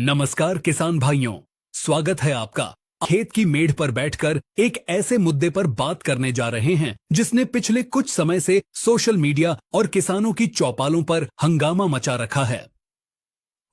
नमस्कार किसान भाइयों, स्वागत है आपका। खेत की मेड़ पर बैठकर एक ऐसे मुद्दे पर बात करने जा रहे हैं जिसने पिछले कुछ समय से सोशल मीडिया और किसानों की चौपालों पर हंगामा मचा रखा है।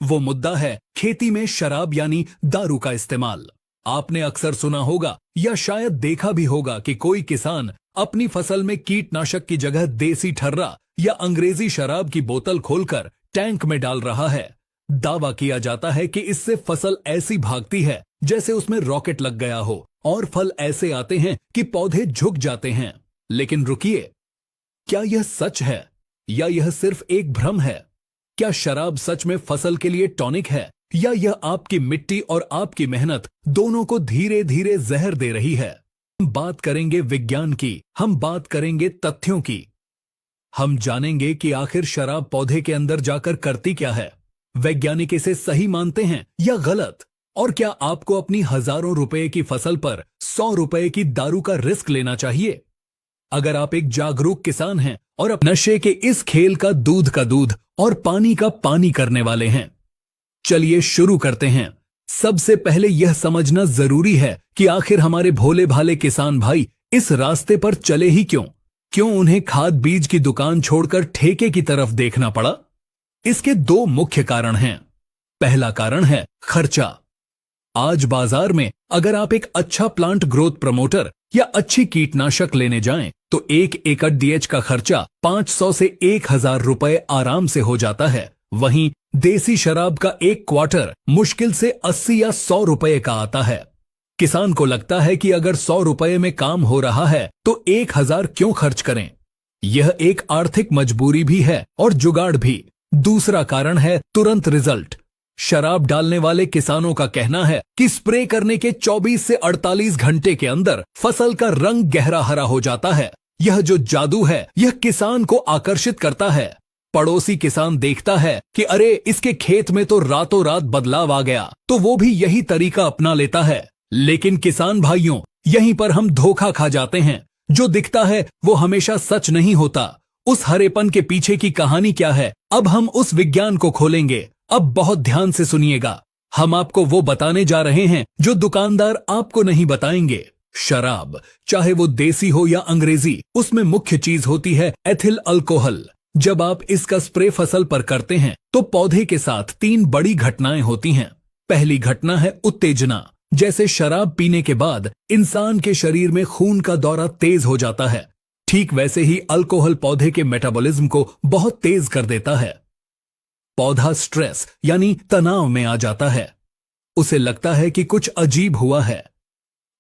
वो मुद्दा है खेती में शराब यानी दारू का इस्तेमाल। आपने अक्सर सुना होगा या शायद देखा भी होगा कि कोई किसान अपनी फसल में कीटनाशक की जगह देसी ठर्रा या अंग्रेजी शराब की बोतल खोलकर टैंक में डाल रहा है। दावा किया जाता है कि इससे फसल ऐसी भागती है जैसे उसमें रॉकेट लग गया हो और फल ऐसे आते हैं कि पौधे झुक जाते हैं। लेकिन रुकिए, क्या यह सच है या यह सिर्फ एक भ्रम है? क्या शराब सच में फसल के लिए टॉनिक है या यह आपकी मिट्टी और आपकी मेहनत दोनों को धीरे धीरे जहर दे रही है? हम बात करेंगे विज्ञान की, हम बात करेंगे तथ्यों की। हम जानेंगे कि आखिर शराब पौधे के अंदर जाकर करती क्या है, वैज्ञानिक इसे सही मानते हैं या गलत, और क्या आपको अपनी हजारों रुपए की फसल पर 100 रुपए की दारू का रिस्क लेना चाहिए? अगर आप एक जागरूक किसान हैं और अब नशे के इस खेल का दूध और पानी का पानी करने वाले हैं, चलिए शुरू करते हैं। सबसे पहले यह समझना जरूरी है कि आखिर हमारे भोले भाले किसान भाई इस रास्ते पर चले ही क्यों उन्हें खाद बीज की दुकान छोड़कर ठेके की तरफ देखना पड़ा? इसके दो मुख्य कारण हैं। पहला कारण है खर्चा। आज बाजार में अगर आप एक अच्छा प्लांट ग्रोथ प्रमोटर या अच्छी कीटनाशक लेने जाएं तो 1 एकड़ डीएच का खर्चा 500 से 1000 रुपए आराम से हो जाता है। वहीं देसी शराब का एक क्वार्टर मुश्किल से 80 या 100 रुपए का आता है। किसान को लगता है कि अगर 100 रुपए में काम हो रहा है तो 1000 क्यों खर्च करें? यह एक आर्थिक मजबूरी भी है और जुगाड़ भी। दूसरा कारण है तुरंत रिजल्ट। शराब डालने वाले किसानों का कहना है कि स्प्रे करने के 24 से 48 घंटे के अंदर फसल का रंग गहरा हरा हो जाता है। यह जो जादू है यह किसान को आकर्षित करता है। पड़ोसी किसान देखता है कि अरे इसके खेत में तो रातों रात बदलाव आ गया, तो वो भी यही तरीका अपना लेता है। लेकिन किसान भाइयों, यहीं पर हम धोखा खा जाते हैं। जो दिखता है वो हमेशा सच नहीं होता। उस हरेपन के पीछे की कहानी क्या है, अब हम उस विज्ञान को खोलेंगे। अब बहुत ध्यान से सुनिएगा। हम आपको वो बताने जा रहे हैं जो दुकानदार आपको नहीं बताएंगे। शराब, चाहे वो देसी हो या अंग्रेजी, उसमें मुख्य चीज होती है एथिल अल्कोहल। जब आप इसका स्प्रे फसल पर करते हैं तो पौधे के साथ 3 बड़ी घटनाएं होती हैं। पहली घटना है उत्तेजना। जैसे शराब पीने के बाद इंसान के शरीर में खून का दौरा तेज हो जाता है, ठीक वैसे ही अल्कोहल पौधे के मेटाबॉलिज्म को बहुत तेज कर देता है। पौधा स्ट्रेस यानी तनाव में आ जाता है। उसे लगता है कि कुछ अजीब हुआ है।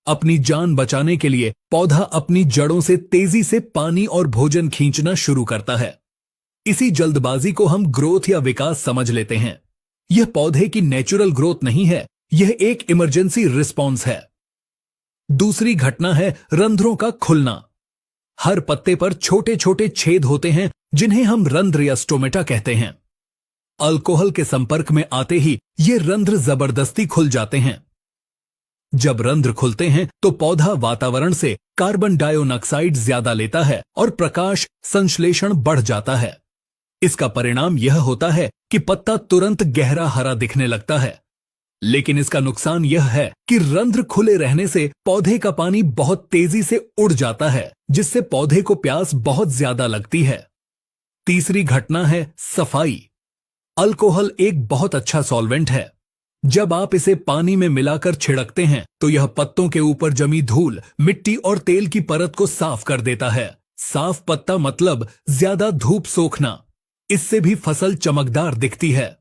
अपनी जान बचाने के लिए पौधा अपनी जड़ों से तेजी से पानी और भोजन खींचना शुरू करता है। इसी जल्दबाजी को हम ग्रोथ या विकास समझ लेते हैं। यह पौधे की नेचुरल ग्रोथ नहीं है, यह एक इमरजेंसी रिस्पॉन्स है। दूसरी घटना है रंध्रों का खुलना। हर पत्ते पर छोटे छोटे छेद होते हैं जिन्हें हम रंध्र या स्टोमेटा कहते हैं। अल्कोहल के संपर्क में आते ही ये रंध्र जबरदस्ती खुल जाते हैं। जब रंध्र खुलते हैं तो पौधा वातावरण से कार्बन डाइऑक्साइड ज्यादा लेता है और प्रकाश संश्लेषण बढ़ जाता है। इसका परिणाम यह होता है कि पत्ता तुरंत गहरा हरा दिखने लगता है। लेकिन इसका नुकसान यह है कि रंध्र खुले रहने से पौधे का पानी बहुत तेजी से उड़ जाता है, जिससे पौधे को प्यास बहुत ज्यादा लगती है। तीसरी घटना है सफाई। अल्कोहल एक बहुत अच्छा सॉल्वेंट है। जब आप इसे पानी में मिलाकर छिड़कते हैं तो यह पत्तों के ऊपर जमी धूल, मिट्टी और तेल की परत को साफ कर देता है। साफ पत्ता मतलब ज्यादा धूप सोखना। इससे भी फसल चमकदार दिखती है।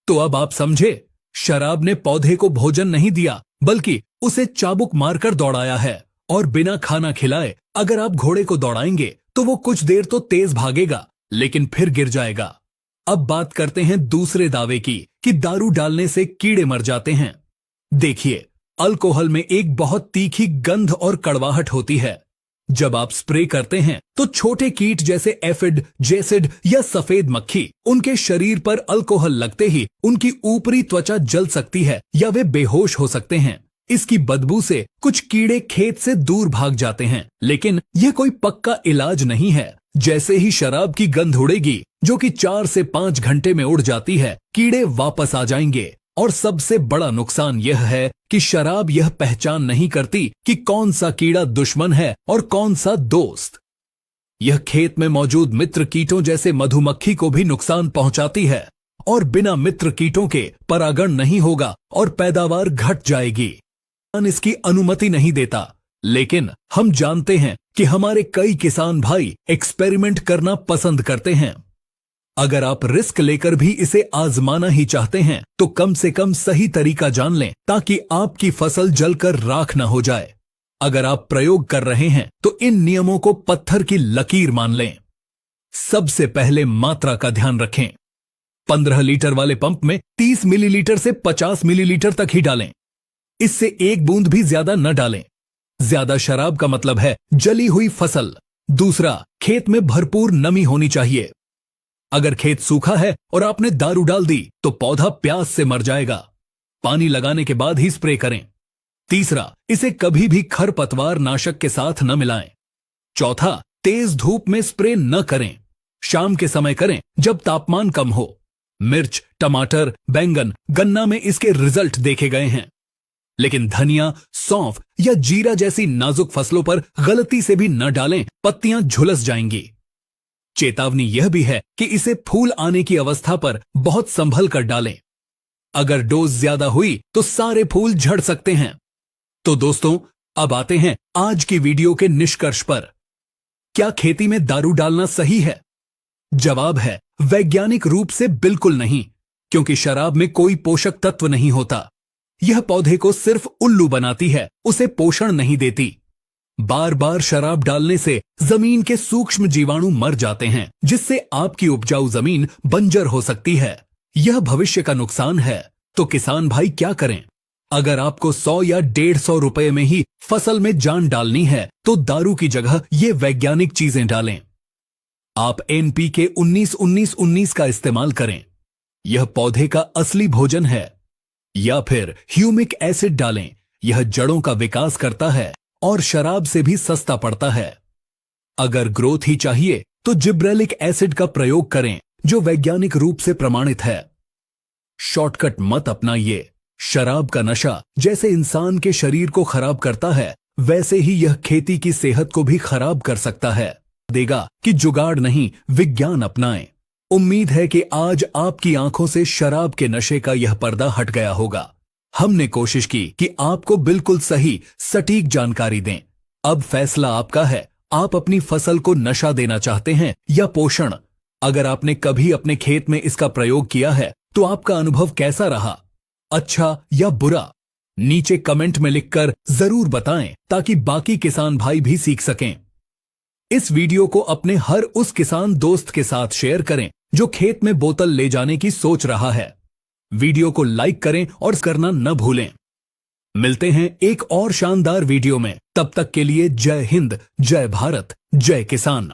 तो अब आप समझे, शराब ने पौधे को भोजन नहीं दिया बल्कि उसे चाबुक मारकर दौड़ाया है। और बिना खाना खिलाए अगर आप घोड़े को दौड़ाएंगे तो वो कुछ देर तो तेज भागेगा लेकिन फिर गिर जाएगा। अब बात करते हैं दूसरे दावे की कि दारू डालने से कीड़े मर जाते हैं। देखिए, अल्कोहल में एक बहुत तीखी गंध और कड़वाहट होती है। जब आप स्प्रे करते हैं तो छोटे कीट जैसे एफिड, जेसिड या सफेद मक्खी, उनके शरीर पर अल्कोहल लगते ही उनकी ऊपरी त्वचा जल सकती है या वे बेहोश हो सकते हैं। इसकी बदबू से कुछ कीड़े खेत से दूर भाग जाते हैं, लेकिन यह कोई पक्का इलाज नहीं है। जैसे ही शराब की गंध उड़ेगी, जो कि 4 से 5 घंटे में उड़ जाती है, कीड़े वापस आ जाएंगे। और सबसे बड़ा नुकसान यह है कि शराब यह पहचान नहीं करती कि कौन सा कीड़ा दुश्मन है और कौन सा दोस्त। यह खेत में मौजूद मित्र कीटों जैसे मधुमक्खी को भी नुकसान पहुंचाती है और बिना मित्र कीटों के परागण नहीं होगा और पैदावार घट जाएगी। किसान इसकी अनुमति नहीं देता, लेकिन हम जानते हैं कि हमारे कई किसान भाई एक्सपेरिमेंट करना पसंद करते हैं। अगर आप रिस्क लेकर भी इसे आजमाना ही चाहते हैं तो कम से कम सही तरीका जान लें ताकि आपकी फसल जलकर राख न हो जाए। अगर आप प्रयोग कर रहे हैं तो इन नियमों को पत्थर की लकीर मान लें। सबसे पहले मात्रा का ध्यान रखें। 15 लीटर वाले पंप में 30 मिलीलीटर से 50 मिलीलीटर तक ही डालें। इससे एक बूंद भी ज्यादा न डालें। ज्यादा शराब का मतलब है जली हुई फसल। दूसरा, खेत में भरपूर नमी होनी चाहिए। अगर खेत सूखा है और आपने दारू डाल दी तो पौधा प्यास से मर जाएगा। पानी लगाने के बाद ही स्प्रे करें। तीसरा, इसे कभी भी खरपतवार नाशक के साथ न मिलाएं। चौथा, तेज धूप में स्प्रे न करें। शाम के समय करें जब तापमान कम हो। मिर्च, टमाटर, बैंगन, गन्ना में इसके रिजल्ट देखे गए हैं, लेकिन धनिया, सौंफ या जीरा जैसी नाजुक फसलों पर गलती से भी न डालें, पत्तियां झुलस जाएंगी। चेतावनी यह भी है कि इसे फूल आने की अवस्था पर बहुत संभल कर डालें। अगर डोज ज्यादा हुई तो सारे फूल झड़ सकते हैं। तो दोस्तों, अब आते हैं आज की वीडियो के निष्कर्ष पर। क्या खेती में दारू डालना सही है? जवाब है वैज्ञानिक रूप से बिल्कुल नहीं, क्योंकि शराब में कोई पोषक तत्व नहीं होता। यह पौधे को सिर्फ उल्लू बनाती है, उसे पोषण नहीं देती। बार बार शराब डालने से जमीन के सूक्ष्म जीवाणु मर जाते हैं, जिससे आपकी उपजाऊ जमीन बंजर हो सकती है। यह भविष्य का नुकसान है। तो किसान भाई क्या करें? अगर आपको 100 या 150 रुपए में ही फसल में जान डालनी है तो दारू की जगह ये वैज्ञानिक चीजें डालें। आप NPK 19-19-19 का इस्तेमाल करें, यह पौधे का असली भोजन है। या फिर ह्यूमिक एसिड डालें, यह जड़ों का विकास करता है और शराब से भी सस्ता पड़ता है। अगर ग्रोथ ही चाहिए तो जिब्रेलिक एसिड का प्रयोग करें, जो वैज्ञानिक रूप से प्रमाणित है। शॉर्टकट मत अपनाइए। शराब का नशा जैसे इंसान के शरीर को खराब करता है, वैसे ही यह खेती की सेहत को भी खराब कर सकता है। देगा कि जुगाड़ नहीं, विज्ञान अपनाएं। उम्मीद है कि आज आपकी आंखों से शराब के नशे का यह पर्दा हट गया होगा। हमने कोशिश की कि आपको बिल्कुल सही, सटीक जानकारी दें। अब फैसला आपका है, आप अपनी फसल को नशा देना चाहते हैं या पोषण। अगर आपने कभी अपने खेत में इसका प्रयोग किया है तो आपका अनुभव कैसा रहा, अच्छा या बुरा? नीचे कमेंट में लिखकर जरूर बताएं ताकि बाकी किसान भाई भी सीख सकें। इस वीडियो को अपने हर उस किसान दोस्त के साथ शेयर करें जो खेत में बोतल ले जाने की सोच रहा है। वीडियो को लाइक करें और करना न भूलें। मिलते हैं एक और शानदार वीडियो में। तब तक के लिए जय हिंद, जय भारत, जय किसान।